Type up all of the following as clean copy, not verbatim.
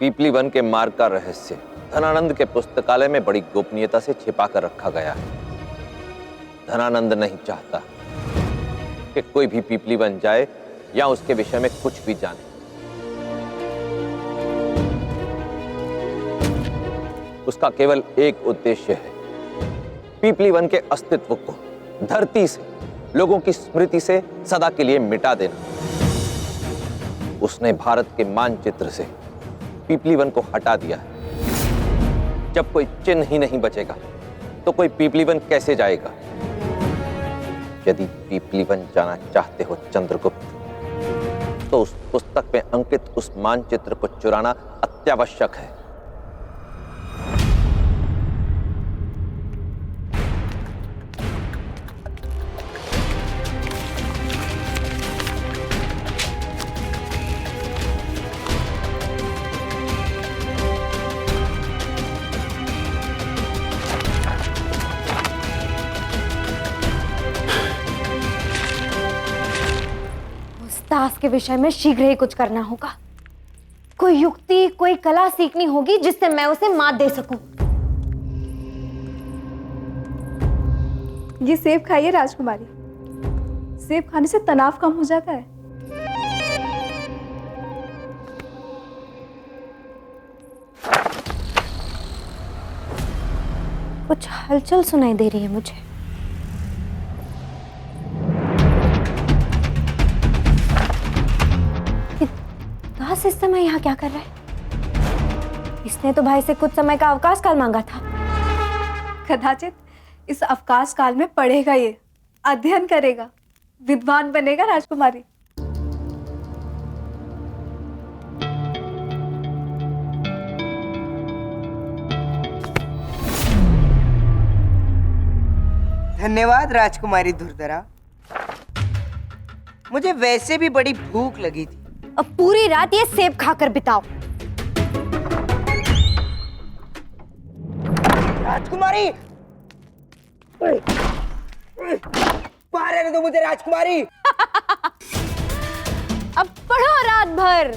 पीपली one के मार्ग का रहस्य धनानंद के पुस्तकालय में बड़ी गोपनीयता से छिपा कर रखा गया है। धनानंद नहीं चाहता कि कोई भी पीपली वन जाए या उसके विषय में कुछ भी जाने। उसका केवल एक उद्देश्य है, पीपली वन के अस्तित्व को धरती से, लोगों की स्मृति से सदा के लिए मिटा देना। उसने भारत के मानचित्र से पीपली वन को हटा दिया है। जब कोई चिन्ह ही नहीं बचेगा तो कोई पीपली वन कैसे जाएगा? यदि पीपली वन जाना चाहते हो चंद्रगुप्त, तो उस पुस्तक में अंकित उस मानचित्र को चुराना अत्यावश्यक है। दास के विषय में शीघ्र ही कुछ करना होगा। कोई युक्ति, कोई कला सीखनी होगी जिससे मैं उसे मात दे सकूं। ये सेब खाइए राजकुमारी, सेब खाने से तनाव कम हो जाता है। कुछ हलचल सुनाई दे रही है मुझे। दास इस समय यहाँ क्या कर रहा है? इसने तो भाई से कुछ समय का अवकाश काल मांगा था। कदाचित इस अवकाश काल में पढ़ेगा, ये अध्ययन करेगा, विद्वान बनेगा राजकुमारी। धन्यवाद राजकुमारी धुरधरा। मुझे वैसे भी बड़ी भूख लगी थी। अब पूरी रात ये सेब खाकर बिताओ। राजकुमारी, बाहर रहने दो मुझे राजकुमारी। अब पढ़ो रात भर,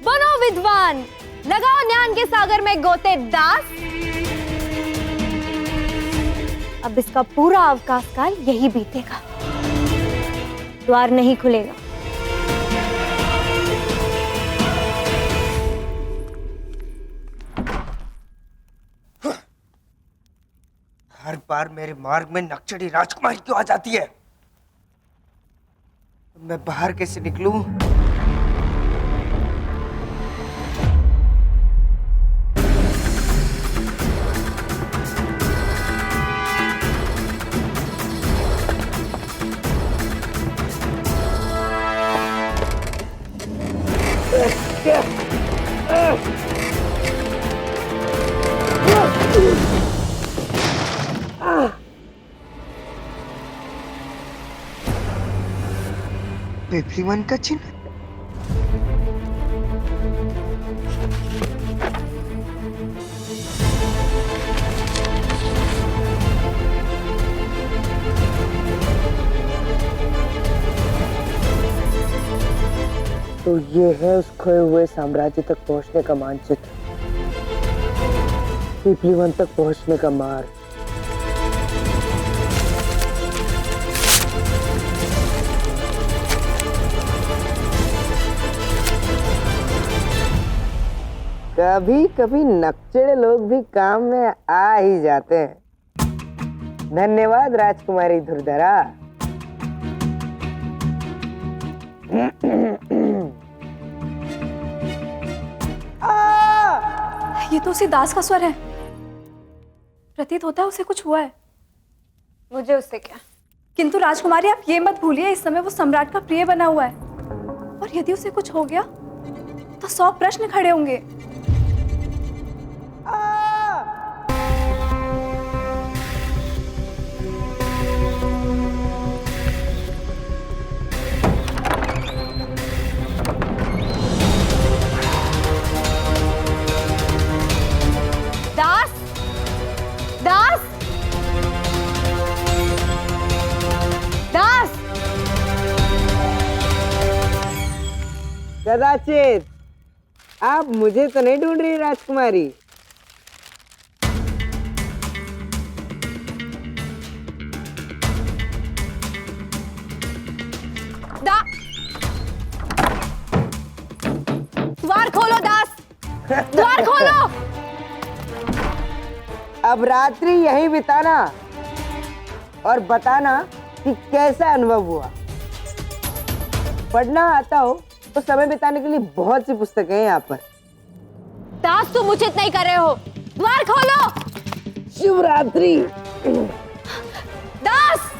बनो विद्वान, लगाओ ज्ञान के सागर में गोते दास। अब इसका पूरा अवकाश काल यही बीतेगा, द्वार नहीं खुलेगा। हर बार मेरे मार्ग में नक्शड़ी राजकुमारी क्यों आ जाती है? मैं बाहर कैसे निकलूं? पीपली वन का चिन्ह। तो ये है उस खोए हुए साम्राज्य तक पहुंचने का मानचित्र, पीपली वन तक पहुंचने का मार्ग। कभी कभी नक्शे लोग भी काम में आ ही जाते हैं। धन्यवाद राजकुमारी धुरधरा। ये तो उसी दास का स्वर है। प्रतीत होता है उसे कुछ हुआ है। मुझे उससे क्या? किंतु राजकुमारी आप ये मत भूलिए, इस समय वो सम्राट का प्रिय बना हुआ है, और यदि उसे कुछ हो गया तो 100 प्रश्न खड़े होंगे। दास, दास, दास। कदाचित आप मुझे तो नहीं ढूंढ रही राजकुमारी? द्वार खोलो दास, द्वार खोलो। अब रात्रि यही बिताना और बताना कि कैसा अनुभव हुआ। पढ़ना आता हो तो समय बिताने के लिए बहुत सी पुस्तकें हैं यहाँ पर। दास तुम उचित नहीं कर रहे हो, द्वार खोलो। शुभ रात्रि। दास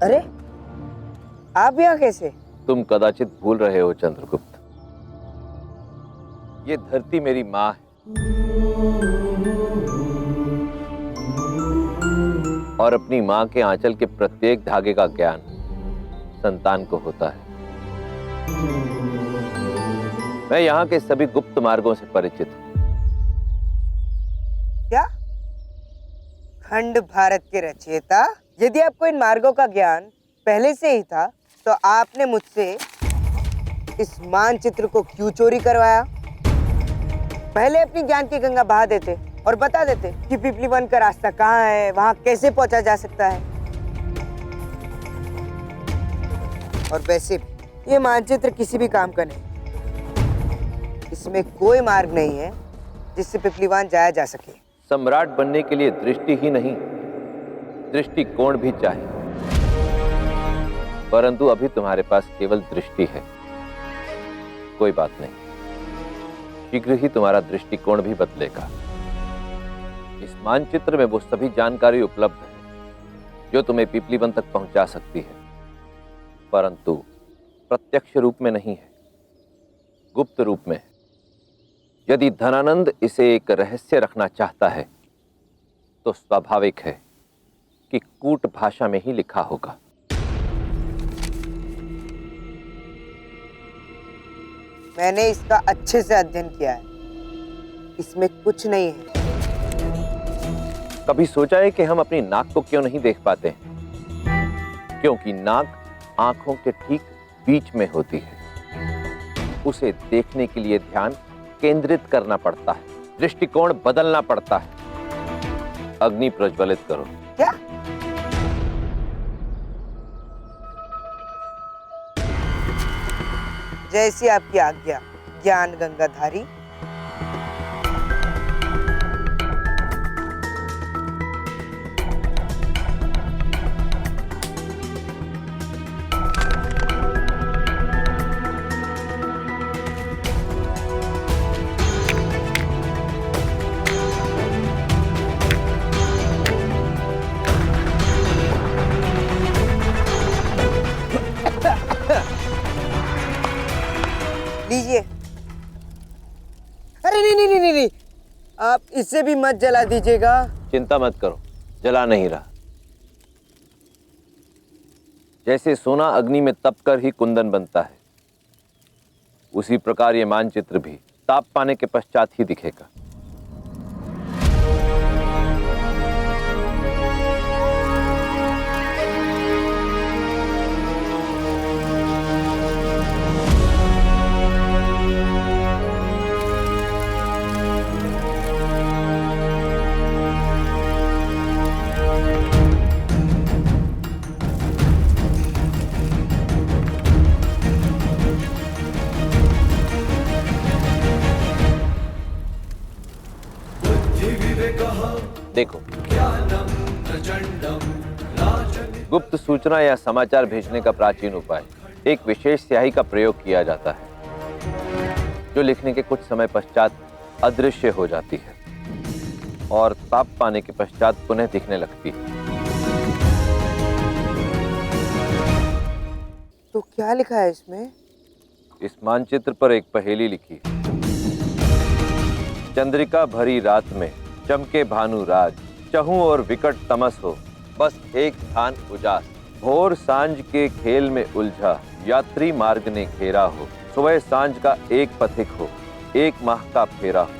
अरे आप यहाँ कैसे? तुम कदाचित भूल रहे हो चंद्रगुप्त, ये धरती मेरी माँ है और अपनी माँ के आंचल के प्रत्येक धागे का ज्ञान संतान को होता है। मैं यहाँ के सभी गुप्त मार्गों से परिचित हूँ। क्या? खंड भारत के रचयिता, यदि आपको इन मार्गों का ज्ञान पहले से ही था तो आपने मुझसे इस मानचित्र को क्यों चोरी करवाया? पहले अपनी ज्ञान की गंगा बहा देते और बता देते कि पिपली वन का रास्ता कहाँ है, वहां कैसे पहुंचा जा सकता है। और वैसे भी ये मानचित्र किसी भी काम का नहीं, इसमें कोई मार्ग नहीं है जिससे पिपलीवान जाया जा सके। सम्राट बनने के लिए दृष्टि ही नहीं, दृष्टिकोण भी चाहिए, परंतु अभी तुम्हारे पास केवल दृष्टि है। कोई बात नहीं, शीघ्र ही तुम्हारा दृष्टिकोण भी बदलेगा। इस मानचित्र में वो सभी जानकारी उपलब्ध है जो तुम्हें पिपली वन तक पहुंचा सकती है, परंतु प्रत्यक्ष रूप में नहीं है, गुप्त रूप में है। यदि धनानंद इसे एक रहस्य रखना चाहता है तो स्वाभाविक है कि कूट भाषा में ही लिखा होगा। मैंने इसका अच्छे से अध्ययन किया है, इसमें कुछ नहीं है। कभी सोचा है कि हम अपनी नाक को क्यों नहीं देख पाते हैं? क्योंकि नाक आंखों के ठीक बीच में होती है। उसे देखने के लिए ध्यान केंद्रित करना पड़ता है, दृष्टिकोण बदलना पड़ता है। अग्नि प्रज्वलित करो। क्या? जैसी आपकी आज्ञा, ज्ञान गंगाधारी। लीजिए। अरे नहीं नहीं नहीं नहीं, आप इससे भी मत जला दीजिएगा। चिंता मत करो, जला नहीं रहा। जैसे सोना अग्नि में तप कर ही कुंदन बनता है, उसी प्रकार ये मानचित्र भी ताप पाने के पश्चात ही दिखेगा। देखो, गुप्त सूचना या समाचार भेजने का प्राचीन उपाय एक विशेष स्याही का प्रयोग किया जाता है, जो लिखने के कुछ समय पश्चात अदृश्य हो जाती है और ताप पाने के पश्चात पुनः दिखने लगती है। तो क्या लिखा है इसमें? इस मानचित्र पर एक पहेली लिखी है। चंद्रिका भरी रात में चमके भानु राज, चहु और विकट तमस हो, बस एक स्थान उजास। भोर सांझ के खेल में उलझा, यात्री मार्ग ने घेरा हो, सुबह सांझ का एक पथिक हो, एक माह का फेरा हो।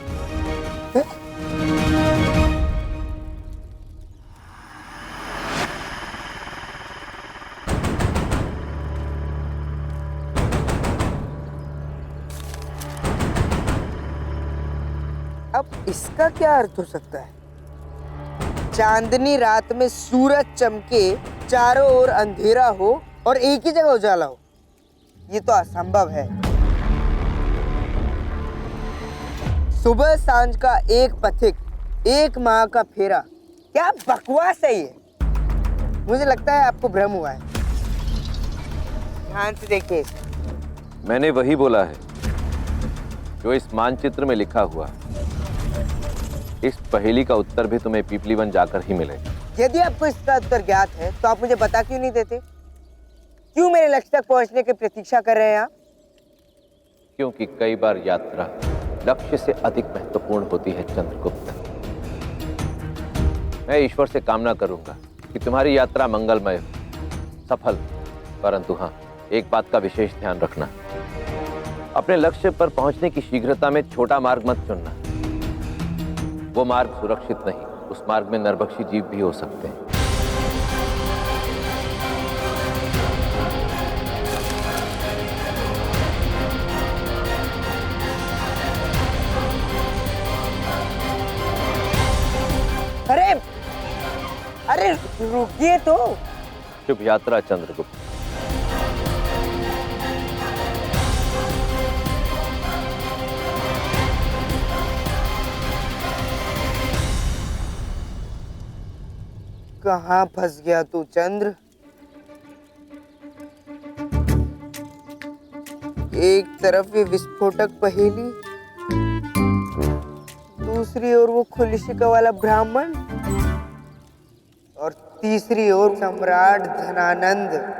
अब इसका क्या अर्थ हो सकता है? चांदनी रात में सूरज चमके, चारों ओर अंधेरा हो और एक ही जगह उजाला हो, ये तो असंभव है। सुबह सांझ का एक पथिक, एक माह का फेरा, क्या बकवास है ये। मुझे लगता है आपको भ्रम हुआ है। ध्यान से देखिए। मैंने वही बोला है जो इस मानचित्र में लिखा हुआ है। इस पहेली का उत्तर भी तुम्हें पीपली वन जाकर ही मिलेगा। यदि आपको इसका उत्तर ज्ञात है तो आप मुझे बता क्यों नहीं देते? क्यों मेरे लक्ष्य तक पहुंचने की प्रतीक्षा कर रहे हैं आप? क्योंकि कई बार यात्रा लक्ष्य से अधिक महत्वपूर्ण होती है चंद्रगुप्त। मैं ईश्वर से कामना करूंगा कि तुम्हारी यात्रा मंगलमय हो, सफल। परंतु हाँ, एक बात का विशेष ध्यान रखना, अपने लक्ष्य पर पहुंचने की शीघ्रता में छोटा मार्ग मत चुनना। वो मार्ग सुरक्षित नहीं, उस मार्ग में नरभक्षी जीव भी हो सकते हैं। अरे अरे रुकिए तो। शुभ यात्रा चंद्रगुप्त। कहाँ फंस गया तू चंद्र? एक तरफ ये विस्फोटक पहेली, दूसरी ओर वो खुलिशिका वाला ब्राह्मण, और तीसरी ओर सम्राट धनानंद।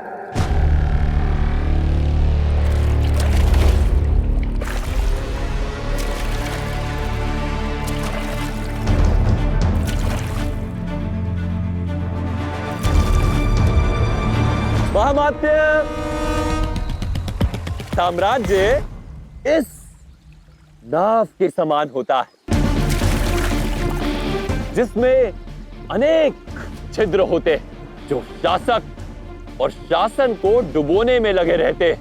महामात्य, साम्राज्य इस नाव के समान होता है जिसमें अनेक छिद्र होते हैं जो शासक और शासन को डुबोने में लगे रहते हैं।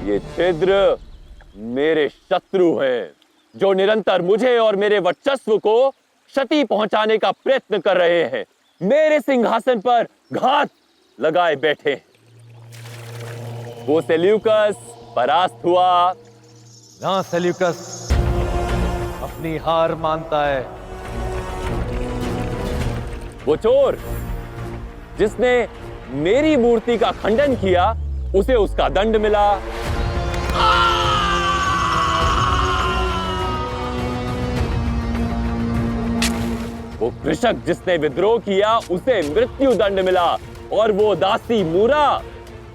ये छिद्र मेरे शत्रु हैं जो निरंतर मुझे और मेरे वर्चस्व को क्षति पहुंचाने का प्रयत्न कर रहे हैं। मेरे सिंहासन पर घात लगाए बैठे। वो सेल्यूकस परास्त हुआ। ना सेल्यूकस अपनी हार मानता है। वो चोर जिसने मेरी मूर्ति का खंडन किया, उसे उसका दंड मिला। वो कृषक जिसने विद्रोह किया, उसे मृत्यु दंड मिला। और वो दासी मूरा,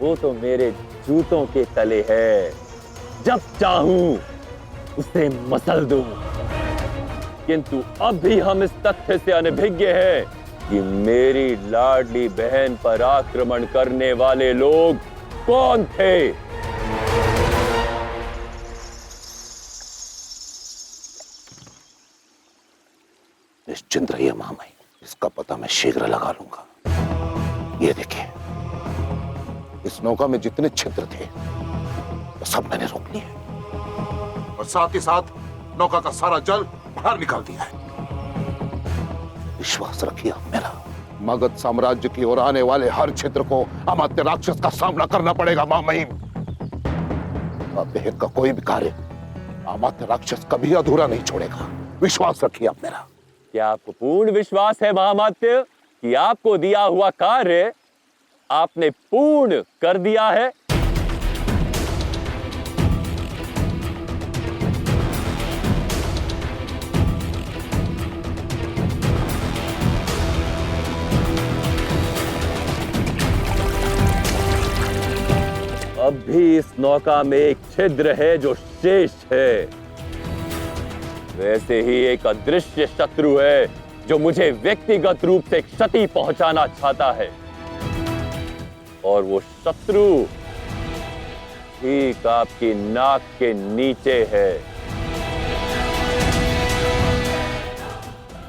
वो तो मेरे जूतों के तले है। जब चाहूं उसे मसल दूं। किंतु अब भी हम इस तथ्य से अनभिज्ञ हैं कि मेरी लाडली बहन पर आक्रमण करने वाले लोग कौन थे। निश्चिंत रहिए महामहिम, इसका पता मैं शीघ्र लगा लूंगा। ये देखिए, इस नौका में जितने छिद्र थे वो सब मैंने रोक लिए और साथ ही साथ नौका का सारा जल बाहर निकाल दिया है। विश्वास रखिए मेरा, मगध साम्राज्य की ओर आने वाले हर छिद्र को अमात्य राक्षस का सामना करना पड़ेगा महामहिम। अब बहन का कोई भी कार्य अमात्य राक्षस कभी अधूरा नहीं छोड़ेगा। विश्वास रखिए आप मेरा। क्या आपको पूर्ण विश्वास है महामात्य कि आपको दिया हुआ कार्य आपने पूर्ण कर दिया है? भी इस नौका में एक छिद्र है जो शेष है, वैसे ही एक अदृश्य शत्रु है जो मुझे व्यक्तिगत रूप से क्षति पहुंचाना चाहता है। और वो शत्रु ठीक आपकी नाक के नीचे है।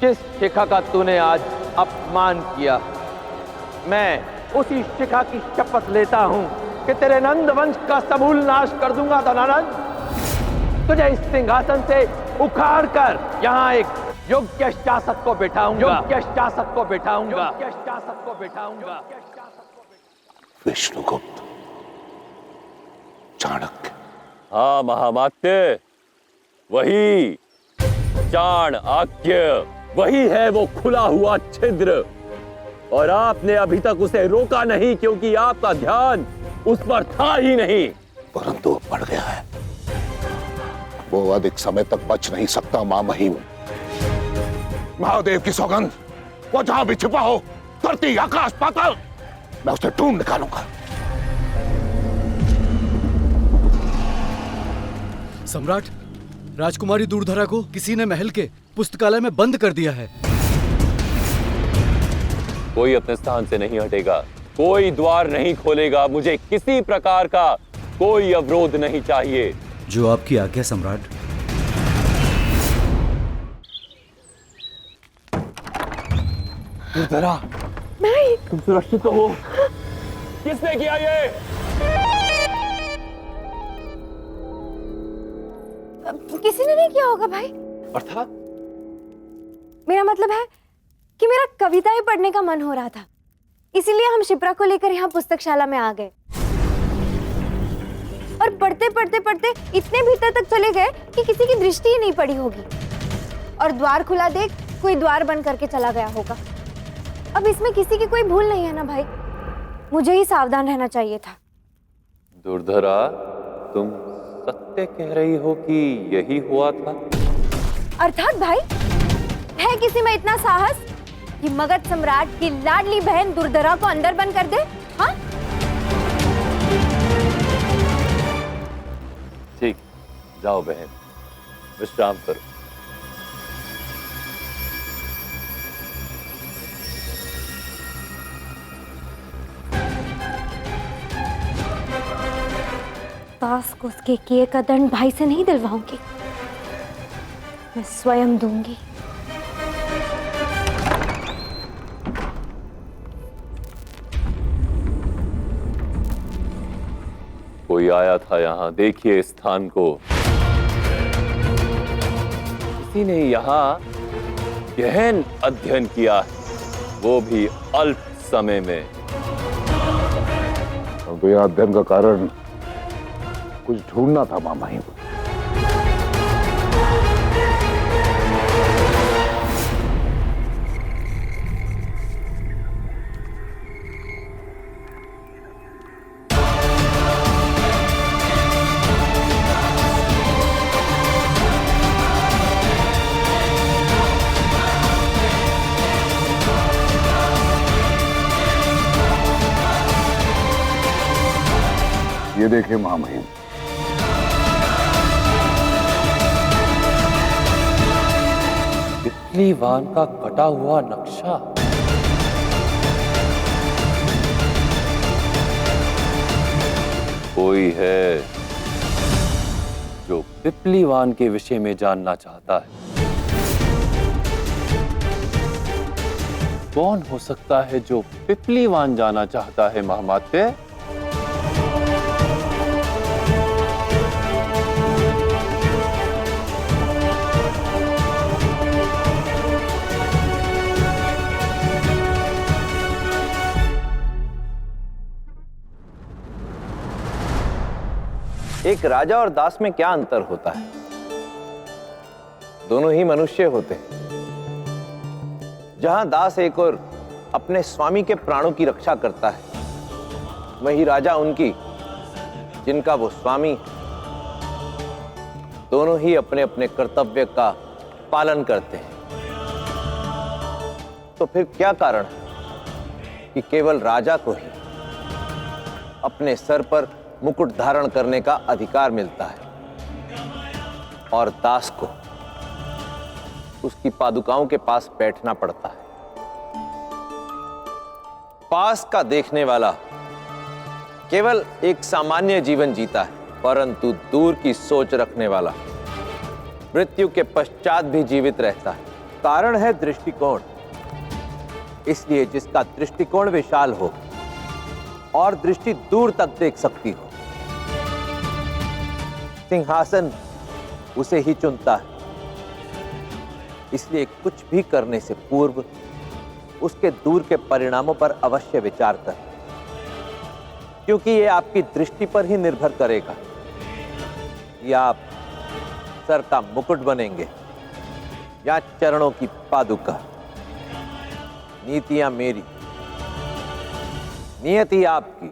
जिस शिखा का तूने आज अपमान किया, मैं उसी शिखा की शपथ लेता हूं कि तेरे नंद वंश का समूल नाश कर दूंगा दनानंद। तुझे इस सिंहासन से उखाड़ कर यहां एक योग्य शासक को बिठाऊंगा, योग्य शासक को बिठाऊंगा, योग्य शासक को बिठाऊंगा। विष्णुगुप्त, चाणक्य। हाँ महामात्य, वही चाणक्य, वही है वो खुला हुआ छिद्र। और आपने अभी तक उसे रोका नहीं क्योंकि आपका ध्यान उस पर था ही नहीं। परंतु अब बढ़ गया है, वो अधिक समय तक बच नहीं सकता। मां महिम, महादेव की सौगंध, वो जहां भी छिपा हो, धरती आकाश पाताल, मैं उसे ढूंढ निकालूंगा। सम्राट, राजकुमारी दूरधरा को किसी ने महल के पुस्तकालय में बंद कर दिया है। कोई अपने स्थान से नहीं हटेगा, कोई द्वार नहीं खोलेगा। मुझे किसी प्रकार का कोई अवरोध नहीं चाहिए। जो आपकी आज्ञा सम्राट। दूरधरा, नहीं, तुम सुरक्षित हो? किसने किया ये? किसी ने नहीं किया होगा भाई। अर्थात? मेरा मतलब है कि मेरा कविताएं पढ़ने का मन हो रहा था, इसीलिए हम शिप्रा को लेकर यहाँ पुस्तकशाला में आ गए। और पढ़ते पढ़ते पढ़ते इतने भीतर तक चले गए कि किसी की दृष्टि ही नहीं पड़ी होगी। और द्वार खुला देख कोई द्वार बंद करके चला गया होगा। अब इसमें किसी की कोई भूल नहीं है ना भाई, मुझे ही सावधान रहना चाहिए था। दूरधरा, तुम सत्य कह रही हो कि यही हुआ था? अर्थात भाई, है किसी में इतना साहस कि मगध सम्राट की लाडली बहन दुर्धरा को अंदर बंद कर दे? हाँ? ठीक, जाओ बहन, विश्राम करो। दास को उसके किए का दंड भाई से नहीं दिलवाऊंगी, मैं स्वयं दूंगी। कोई आया था यहाँ, देखिए इस स्थान को। किसी ने यहाँ गहन अध्ययन किया है, वो भी अल्प समय में। तो यह अध्ययन का कारण कुछ ढूंढना था मां महिम। ये देखिए मां महिम, पिपलीवान का कटा हुआ नक्शा। कोई है जो पिपलीवान के विषय में जानना चाहता है। कौन हो सकता है जो पिपलीवान जाना चाहता है महामात्य? एक राजा और दास में क्या अंतर होता है? दोनों ही मनुष्य होते हैं। जहां दास एक और अपने स्वामी के प्राणों की रक्षा करता है, वही राजा उनकी जिनका वो स्वामी। दोनों ही अपने अपने कर्तव्य का पालन करते हैं। तो फिर क्या कारण है कि केवल राजा को ही अपने सर पर मुकुट धारण करने का अधिकार मिलता है और दास को उसकी पादुकाओं के पास बैठना पड़ता है। पास का देखने वाला केवल एक सामान्य जीवन जीता है, परंतु दूर की सोच रखने वाला मृत्यु के पश्चात भी जीवित रहता है। कारण है दृष्टिकोण। इसलिए जिसका दृष्टिकोण विशाल हो और दृष्टि दूर तक देख सकती हो, सिंहासन उसे ही चुनता है। इसलिए कुछ भी करने से पूर्व उसके दूर के परिणामों पर अवश्य विचार कर, क्योंकि ये आपकी दृष्टि पर ही निर्भर करेगा या आप सर का मुकुट बनेंगे या चरणों की पादुका। नीतियां मेरी, नियति आपकी।